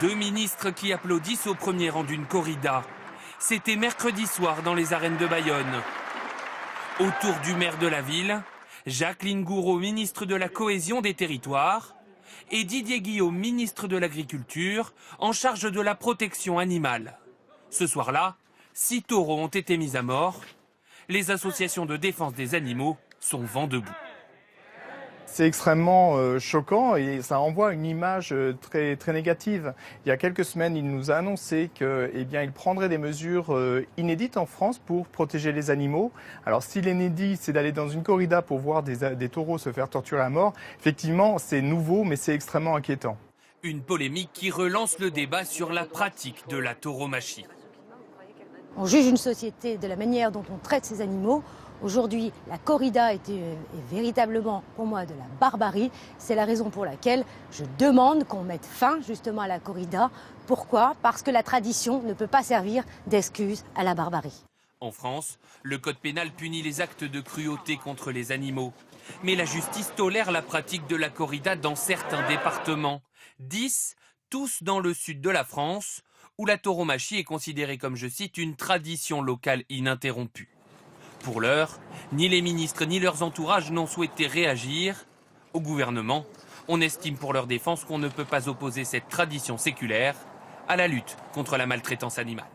Deux ministres qui applaudissent au premier rang d'une corrida. C'était mercredi soir dans les arènes de Bayonne. Autour du maire de la ville, Jacqueline Gourault, ministre de la Cohésion des Territoires, et Didier Guillaume, ministre de l'Agriculture, en charge de la protection animale. Ce soir-là, 6 taureaux ont été mis à mort. Les associations de défense des animaux sont vent debout. C'est extrêmement choquant et ça envoie une image très négative. Il y a quelques semaines, il nous a annoncé qu'il prendrait des mesures inédites en France pour protéger les animaux. Alors si l'inédit, c'est d'aller dans une corrida pour voir des taureaux se faire torturer à mort, effectivement, c'est nouveau, mais c'est extrêmement inquiétant. Une polémique qui relance le débat sur la pratique de la tauromachie. On juge une société de la manière dont on traite ces animaux. Aujourd'hui, la corrida est véritablement, pour moi, de la barbarie. C'est la raison pour laquelle je demande qu'on mette fin justement à la corrida. Pourquoi ? Parce que la tradition ne peut pas servir d'excuse à la barbarie. En France, le code pénal punit les actes de cruauté contre les animaux. Mais la justice tolère la pratique de la corrida dans certains départements. 10, tous dans le sud de la France, où la tauromachie est considérée comme, je cite, une tradition locale ininterrompue. Pour l'heure, ni les ministres ni leurs entourages n'ont souhaité réagir. Au gouvernement, on estime pour leur défense qu'on ne peut pas opposer cette tradition séculaire à la lutte contre la maltraitance animale.